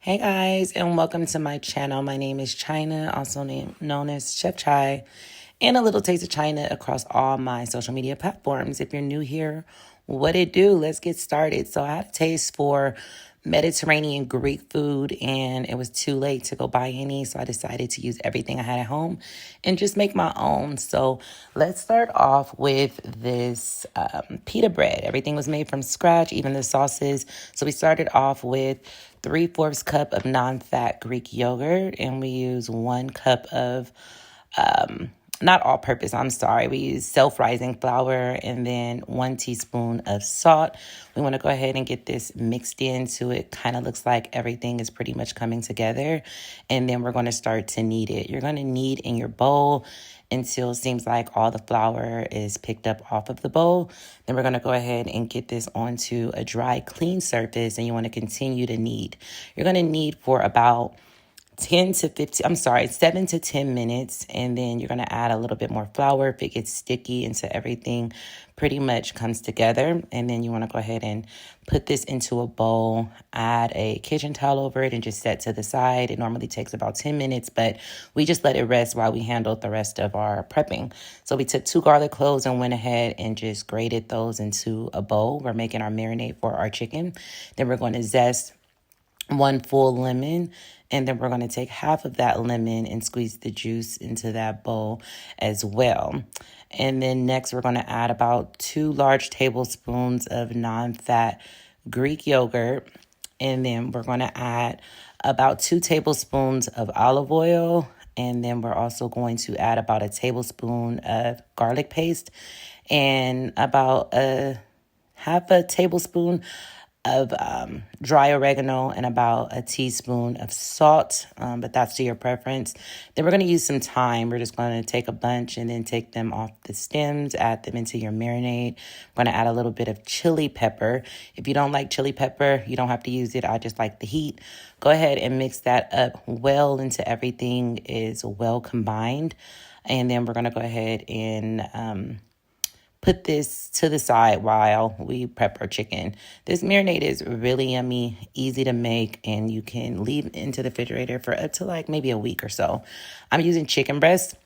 Hey guys, and welcome to my channel. My name is China, also known as Chef Chai, and a little taste of China across all my social media platforms. If you're new here, what it do? Let's get started. So I have a taste for Mediterranean Greek food, and it was too late to go buy any, so I decided to use everything I had at home and just make my own. So let's start off with this pita bread. Everything was made from scratch, even the sauces. So we started off with 3/4 cup of non-fat Greek yogurt, and we use 1 cup of not all purpose, I'm sorry. We use self-rising flour and then 1 teaspoon of salt. We want to go ahead and get this mixed in so it kind of looks like everything is pretty much coming together. And then we're going to start to knead it. You're going to knead in your bowl until it seems like all the flour is picked up off of the bowl. Then we're going to go ahead and get this onto a dry, clean surface, and you want to continue to knead. You're going to knead for about 7 to 10 minutes, and then you're going to add a little bit more flour if it gets sticky until everything pretty much comes together. And then you want to go ahead and put this into a bowl, add a kitchen towel over it, and just set to the side. It normally takes about 10 minutes, but we just let it rest while we handled the rest of our prepping. So we took 2 garlic cloves and went ahead and just grated those into a bowl. We're making our marinade for our chicken. Then we're going to zest 1 full lemon, and then we're going to take half of that lemon and squeeze the juice into that bowl as well. And then next we're going to add about 2 large tablespoons of non-fat Greek yogurt, and then we're going to add about 2 tablespoons of olive oil, and then we're also going to add about a tablespoon of garlic paste and about a half a tablespoon of dry oregano and about a teaspoon of salt, but that's to your preference. Then we're going to use some thyme. We're just going to take a bunch and then take them off the stems, add them into your marinade. I'm going to add a little bit of chili pepper. If you don't like chili pepper, you don't have to use it. I just like the heat. Go ahead and mix that up well until everything is well combined. And then we're going to go ahead and put this to the side while we prep our chicken. This marinade is really yummy, easy to make, and you can leave into the refrigerator for up to like maybe a week or so. I'm using chicken breast.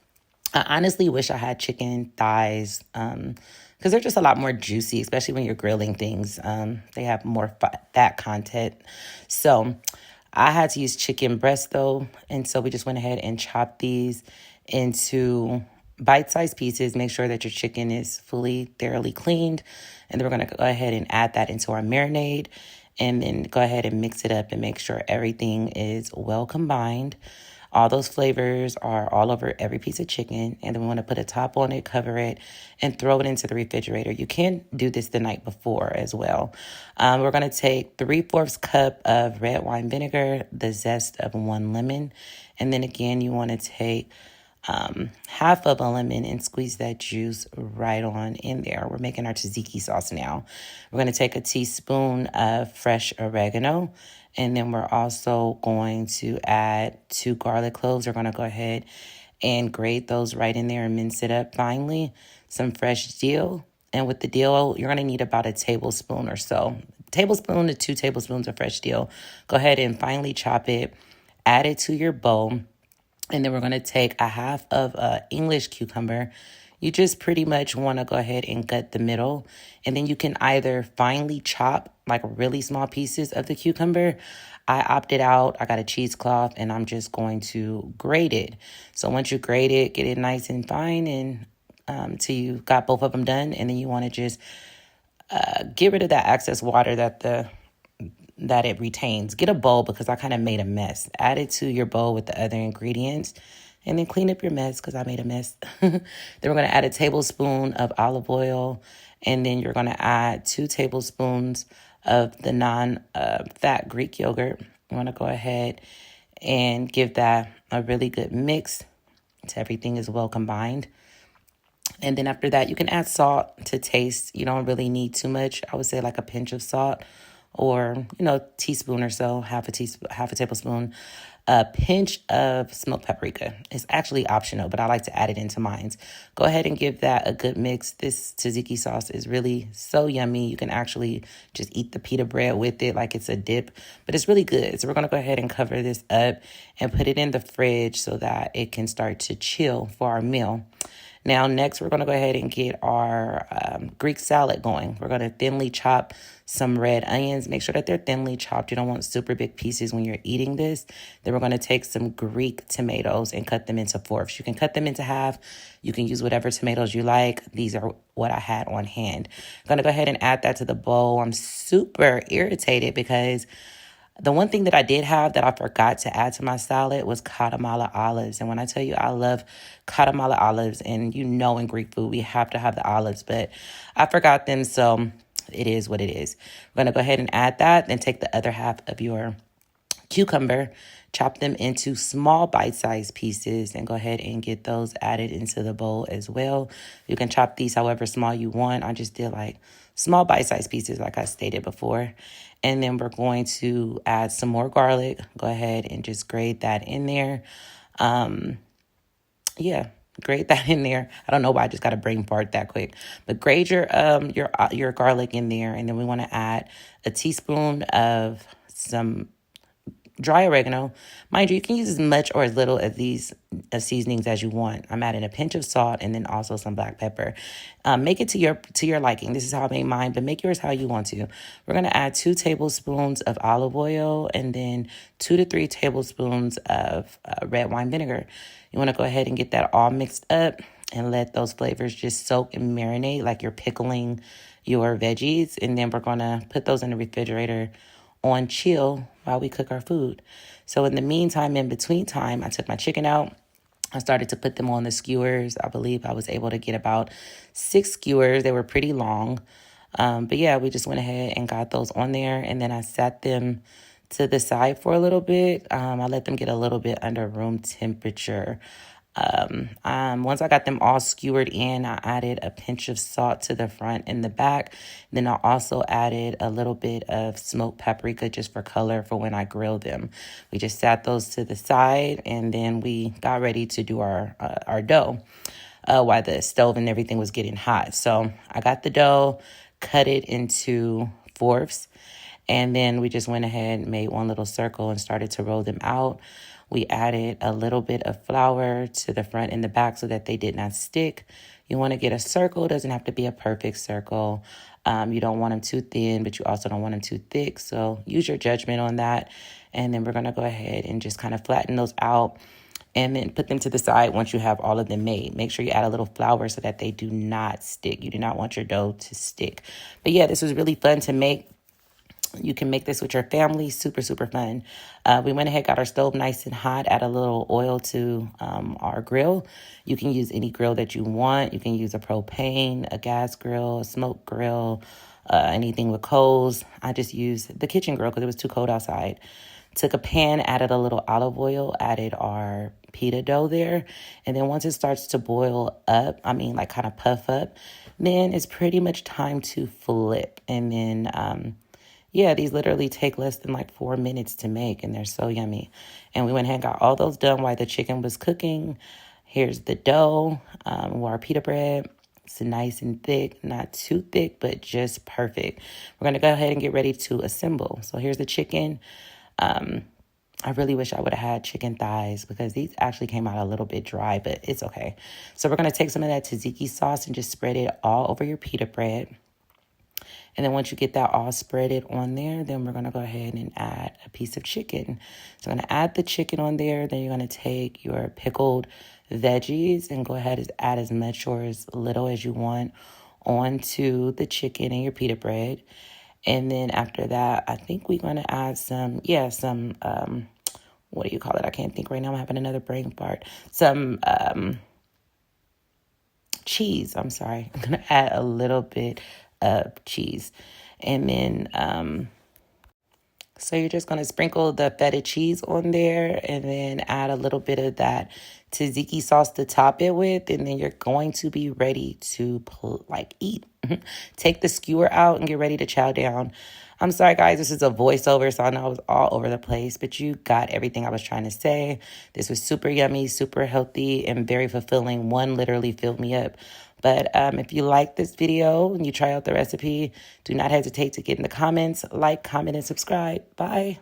I honestly wish I had chicken thighs because they're just a lot more juicy, especially when you're grilling things. They have more fat content. So I had to use chicken breast though, and so we just went ahead and chopped these into bite-sized pieces. Make sure that your chicken is thoroughly cleaned. And then we're going to go ahead and add that into our marinade. And then go ahead and mix it up and make sure everything is well combined. All those flavors are all over every piece of chicken. And then we want to put a top on it, cover it, and throw it into the refrigerator. You can do this the night before as well. We're going to take 3/4 cup of red wine vinegar, the zest of 1 lemon. And then again, you want to take half of a lemon and squeeze that juice right on in there. We're making our tzatziki sauce now. We're going to take a teaspoon of fresh oregano, and then we're also going to add 2 garlic cloves. We're going to go ahead and grate those right in there and mince it up finely. Some fresh dill, and with the dill, you're going to need about a tablespoon or so. Tablespoon to 2 tablespoons of fresh dill. Go ahead and finely chop it, add it to your bowl. And then we're going to take a half of an English cucumber. You just pretty much want to go ahead and gut the middle. And then you can either finely chop like really small pieces of the cucumber. I opted out. I got a cheesecloth and I'm just going to grate it. So once you grate it, get it nice and fine and till you got both of them done. And then you want to just get rid of that excess water that it retains. Get a bowl because I kind of made a mess. Add it to your bowl with the other ingredients and then clean up your mess because I made a mess. Then we're going to add a tablespoon of olive oil, and then you're going to add 2 tablespoons of the non-fat Greek yogurt. You want to go ahead and give that a really good mix until everything is well combined. And then after that, you can add salt to taste. You don't really need too much. I would say like a pinch of salt or, teaspoon or so, half a tablespoon, a pinch of smoked paprika. It's actually optional, but I like to add it into mine. Go ahead and give that a good mix. This tzatziki sauce is really so yummy. You can actually just eat the pita bread with it like it's a dip, but it's really good. So we're going to go ahead and cover this up and put it in the fridge so that it can start to chill for our meal. Now, next, we're going to go ahead and get our Greek salad going. We're going to thinly chop some red onions. Make sure that they're thinly chopped. You don't want super big pieces when you're eating this. Then we're going to take some Greek tomatoes and cut them into fourths. You can cut them into half. You can use whatever tomatoes you like. These are what I had on hand. I'm going to go ahead and add that to the bowl. I'm super irritated because the one thing that I did have that I forgot to add to my salad was katamala olives. And when I tell you I love katamala olives, and in Greek food, we have to have the olives, but I forgot them, so it is what it is. We're going to go ahead and add that, then take the other half of your cucumber, chop them into small bite-sized pieces, and go ahead and get those added into the bowl as well. You can chop these however small you want. I just did like small bite-sized pieces like I stated before. And then we're going to add some more garlic. Go ahead and just grate that in there. Grate that in there. I don't know why I just got a brain fart that quick. But grate your garlic in there, and then we want to add a teaspoon of some dry oregano. Mind you, you can use as much or as little of these seasonings as you want. I'm adding a pinch of salt and then also some black pepper. Make it to your liking. This is how I made mine, but make yours how you want to. We're going to add 2 tablespoons of olive oil and then 2 to 3 tablespoons of red wine vinegar. You want to go ahead and get that all mixed up and let those flavors just soak and marinate like you're pickling your veggies. And then we're going to put those in the refrigerator on chill while we cook our food. So in the meantime, in between time, I took my chicken out. I started to put them on the skewers. I believe I was able to get about 6 skewers. They were pretty long. But yeah, we just went ahead and got those on there. And then I sat them to the side for a little bit. I let them get a little bit under room temperature. Once I got them all skewered in, I added a pinch of salt to the front and the back. Then I also added a little bit of smoked paprika just for color for when I grill them. We just sat those to the side, and then we got ready to do our dough while the stove and everything was getting hot. So I got the dough, cut it into fourths, and then we just went ahead and made one little circle and started to roll them out. We added a little bit of flour to the front and the back so that they did not stick. You want to get a circle. It doesn't have to be a perfect circle. You don't want them too thin, but you also don't want them too thick. So use your judgment on that. And then we're going to go ahead and just kind of flatten those out and then put them to the side once you have all of them made. Make sure you add a little flour so that they do not stick. You do not want your dough to stick. But yeah, this was really fun to make. You can make this with your family. Super, super fun. We went ahead, got our stove nice and hot, add a little oil to our grill. You can use any grill that you want. You can use a propane, a gas grill, a smoke grill, anything with coals. I just used the kitchen grill because it was too cold outside. Took a pan, added a little olive oil, added our pita dough there. And then once it starts to boil up, like kind of puff up, then it's pretty much time to flip. And then these literally take less than like 4 minutes to make, and they're so yummy. And we went ahead and got all those done while the chicken was cooking. Here's the dough, our pita bread. It's nice and thick, not too thick, but just perfect. We're going to go ahead and get ready to assemble. So here's the chicken. I really wish I would have had chicken thighs because these actually came out a little bit dry, but it's okay. So we're going to take some of that tzatziki sauce and just spread it all over your pita bread. And then once you get that all spreaded on there, then we're going to go ahead and add a piece of chicken. So I'm going to add the chicken on there. Then you're going to take your pickled veggies and go ahead and add as much or as little as you want onto the chicken and your pita bread. And then after that, I think we're going to add some, what do you call it? I can't think right now. I'm having another brain fart. Some cheese. I'm sorry. I'm going to add a little bit of cheese. And then, so you're just going to sprinkle the feta cheese on there and then add a little bit of that tzatziki sauce to top it with. And then you're going to be ready to eat. Take the skewer out and get ready to chow down. I'm sorry, guys. This is a voiceover, so I know I was all over the place, but you got everything I was trying to say. This was super yummy, super healthy, and very fulfilling. One literally filled me up. But if you like this video and you try out the recipe, do not hesitate to get in the comments, like, comment, and subscribe. Bye.